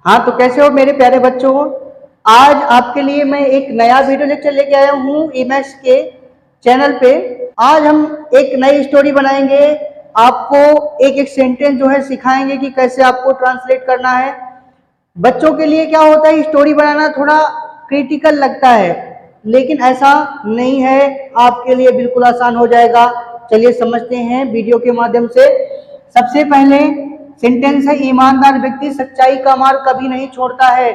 हाँ, तो कैसे हो मेरे प्यारे बच्चों। आज आपके लिए मैं एक नया वीडियो लेक्चर लेके आया हूँ ईमैक्स के चैनल पे। आज हम एक नई स्टोरी बनाएंगे। आपको एक एक सेंटेंस जो है सिखाएंगे कि कैसे आपको ट्रांसलेट करना है। बच्चों के लिए क्या होता है, स्टोरी बनाना थोड़ा क्रिटिकल लगता है, लेकिन ऐसा नहीं है, आपके लिए बिल्कुल आसान हो जाएगा। चलिए समझते हैं वीडियो के माध्यम से। सबसे पहले सेंटेंस है, ईमानदार व्यक्ति सच्चाई का मार्ग कभी नहीं छोड़ता है।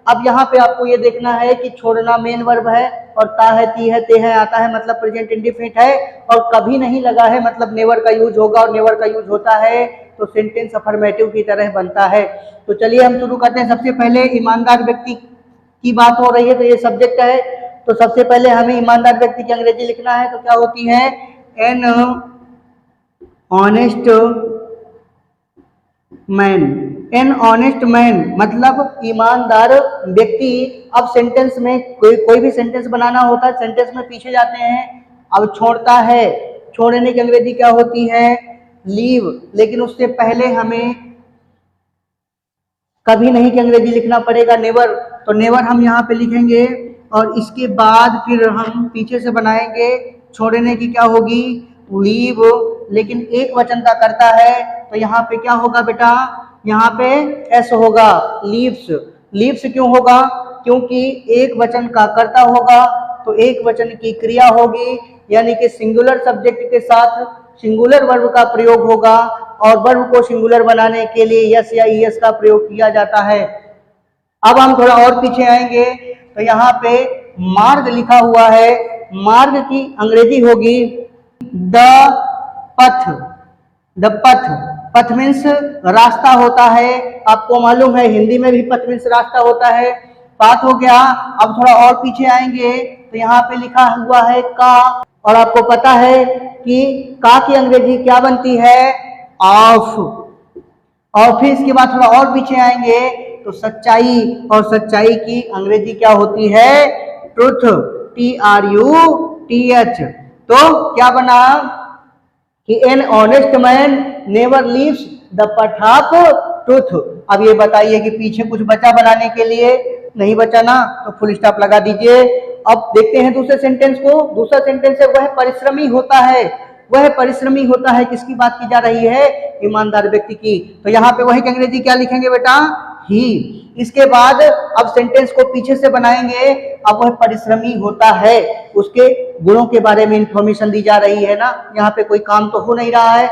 अब यहाँ पे आपको ये देखना है कि छोड़ना मेन वर्ब है, और ता है, ती है, ते है आता है मतलब प्रेजेंट इंडिफिनिट है, और कभी नहीं लगा है मतलब नेवर का यूज होगा, और नेवर का यूज होता है तो सेंटेंस अफर्मेटिव की तरह बनता है। तो चलिए हम शुरू करते हैं। सबसे पहले ईमानदार व्यक्ति की बात हो रही है, तो ये सब्जेक्ट है। तो सबसे पहले हमें ईमानदार व्यक्ति की अंग्रेजी लिखना है, तो क्या होती है, an honest man. An honest man मतलब ईमानदार व्यक्ति। अब सेंटेंस में कोई भी सेंटेंस बनाना होता है, सेंटेंस में पीछे जाते हैं। अब छोड़ता है, छोड़ने की अंग्रेजी क्या होती है, लीव। लेकिन उससे पहले हमें कभी नहीं की अंग्रेजी लिखना पड़ेगा, नेवर। तो नेवर हम यहाँ पे लिखेंगे, और इसके बाद फिर हम पीछे से बनाएंगे। छोड़ने की क्या होगी, लीव। लेकिन एक वचन का करता है, तो यहाँ पे क्या होगा बेटा, यहाँ पे एस होगा, लीव्स। लीव्स क्यों होगा, क्योंकि एक वचन का करता होगा तो एक वचन की क्रिया होगी, यानी कि सिंगुलर सब्जेक्ट के साथ सिंगुलर वर्ब का प्रयोग होगा, और वर्ब को सिंगुलर बनाने के लिए यस या ईएस का प्रयोग किया जाता है। अब हम थोड़ा और पीछे आएंगे, तो यहाँ पे मार्ग लिखा हुआ है। मार्ग की अंग्रेजी होगी द पथ। द पथ, पथ मीन्स रास्ता होता है। आपको मालूम है हिंदी में भी पथ मीन्स रास्ता होता है। पाथ हो गया। अब थोड़ा और पीछे आएंगे, तो यहाँ पे लिखा हुआ है का, और आपको पता है कि का की अंग्रेजी क्या बनती है, ऑफ। और फिर इसके बाद थोड़ा और पीछे आएंगे, तो सच्चाई, और सच्चाई की अंग्रेजी क्या होती है, ट्रुथ, TRUTH। तो क्या बना कि an honest man never leaves the path of truth. अब ये बताइए कि पीछे कुछ बचा बनाने के लिए, नहीं बचा ना, तो फुल स्टॉप लगा दीजिए। अब देखते हैं दूसरे सेंटेंस को। दूसरा सेंटेंस है, वह परिश्रमी होता है। वह परिश्रमी होता है, किसकी बात की जा रही है, ईमानदार व्यक्ति की। तो यहाँ पे वही अंग्रेजी क्या लिखेंगे बेटा, ही। इसके बाद अब सेंटेंस को पीछे से बनाएंगे। अब वह परिश्रमी होता है, उसके गुणों के बारे में इंफॉर्मेशन दी जा रही है ना, यहाँ पे कोई काम तो हो नहीं रहा है।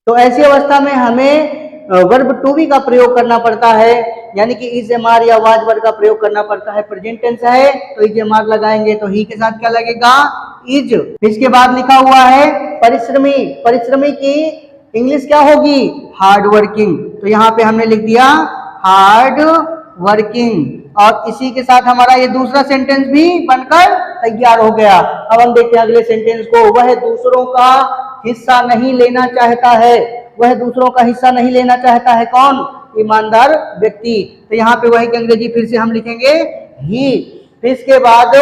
तो ऐसी अवस्था में हमें वर्ब टू बी का प्रयोग करना पड़ता है, यानी कि इज एम आर या वाज वर्ब का प्रयोग करना पड़ता है। प्रेजेंट टेंस है तो इज एम आर लगाएंगे, तो ही के साथ क्या लगेगा, इज। इसके बाद लिखा हुआ है परिश्रमी। परिश्रमी की इंग्लिश क्या होगी, हार्ड वर्किंग। तो यहाँ पे हमने लिख दिया हार्ड वर्किंग, और इसी के साथ हमारा ये दूसरा सेंटेंस भी बनकर तैयार हो गया। अब हम देखते हैं अगले सेंटेंस को। वह दूसरों का हिस्सा नहीं लेना चाहता है। वह दूसरों का हिस्सा नहीं लेना चाहता है, कौन, ईमानदार व्यक्ति। तो यहाँ पे वही अंग्रेजी फिर से हम लिखेंगे, ही। फिर इसके बाद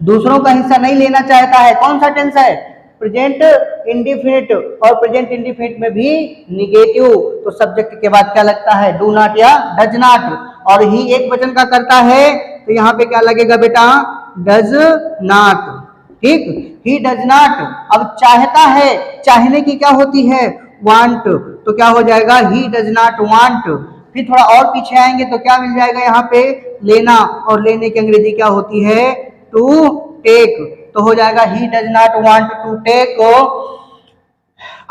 दूसरों का हिस्सा नहीं लेना चाहता है, कौन सा टेंस है, प्रेजेंट इंडिफिनिट, और प्रेजेंट इंडिफिनिट में भी निगेटिव। तो सब्जेक्ट के बाद क्या लगता है, डू नॉट या डज नॉट, और ही एक वचन का करता है, तो यहाँ पे क्या लगेगा बेटा, डज नॉट। ठीक, ही डज नॉट। अब चाहता है, चाहने की क्या होती है, वांट। तो क्या हो जाएगा, ही डज नॉट वांट। फिर थोड़ा और पीछे आएंगे तो क्या मिल जाएगा यहाँ पे, लेना, और लेने की अंग्रेजी क्या होती है, टू टेक। तो हो जाएगा he does not want to take.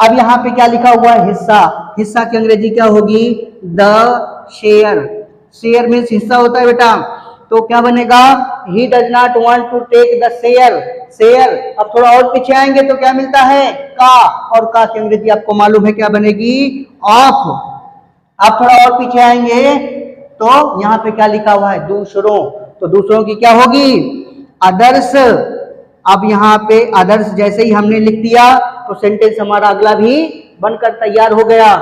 अब यहाँ पे क्या लिखा हुआ है, हिस्सा। हिस्सा की अंग्रेजी क्या होगी, द शेयर। शेयर मीन्स हिस्सा होता है बेटा, तो क्या बनेगा, he does not want to take the share. Share. अब थोड़ा और पीछे आएंगे तो क्या मिलता है, का, और का की अंग्रेजी आपको मालूम है क्या बनेगी, ऑफ। अब थोड़ा और पीछे आएंगे तो यहाँ पे क्या लिखा हुआ है, दूसरों। तो दूसरों की क्या होगी, अदर्स। अब यहाँ पे अदर्स जैसे ही हमने लिख दिया, तो सेंटेंस हमारा अगला भी बनकर तैयार हो गया।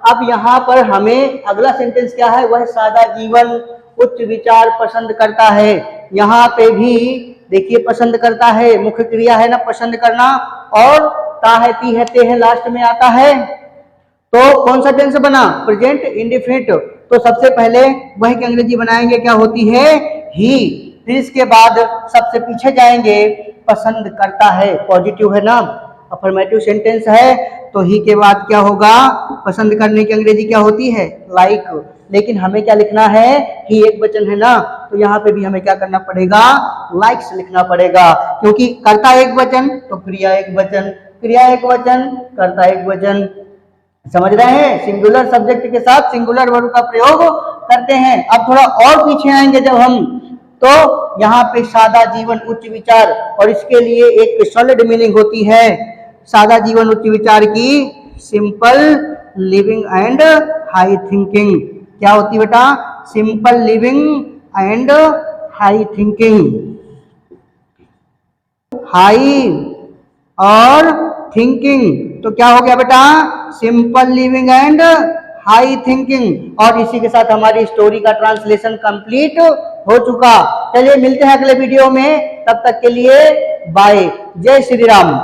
अब यहाँ पर हमें अगला सेंटेंस क्या है, वह सादा जीवन उच्च विचार पसंद करता है। यहाँ पे भी देखिए पसंद करता है, मुख्य क्रिया है ना पसंद करना, और ता है, ती है, ते है लास्ट में आता है। तो कौन सा टेंस बना, प्रेजेंट इंडिफिनिट। तो सबसे पहले वही की अंग्रेजी बनाएंगे, क्या होती है, ही। फिर इसके बाद सबसे पीछे जाएंगे, पसंद करता है, पॉजिटिव है ना, अफर्मेटिव सेंटेंस है, तो ही के बाद क्या होगा, पसंद करने की अंग्रेजी क्या होती है, लाइक। लेकिन हमें क्या लिखना है, ही एक वचन है ना, तो यहाँ पे भी हमें क्या करना पड़ेगा, लाइक्स लिखना पड़ेगा, क्योंकि कर्ता एक वचन तो क्रिया एक वचन, क्रिया एक वचन कर्ता एक वचन। समझ रहे हैं, सिंगुलर सब्जेक्ट के साथ सिंगुलर वर्ब का प्रयोग करते हैं। अब थोड़ा और पीछे आएंगे जब हम, तो यहाँ पे सादा जीवन उच्च विचार, और इसके लिए एक सॉलिड मीनिंग होती है सादा जीवन उच्च विचार की, simple living and high thinking. क्या होती है बेटा, simple living and high thinking. High और थिंकिंग, तो क्या हो गया बेटा, simple living and high thinking. और इसी के साथ हमारी स्टोरी का ट्रांसलेशन कंप्लीट हो चुका। चलिए मिलते हैं अगले वीडियो में, तब तक के लिए बाय, जय श्री राम।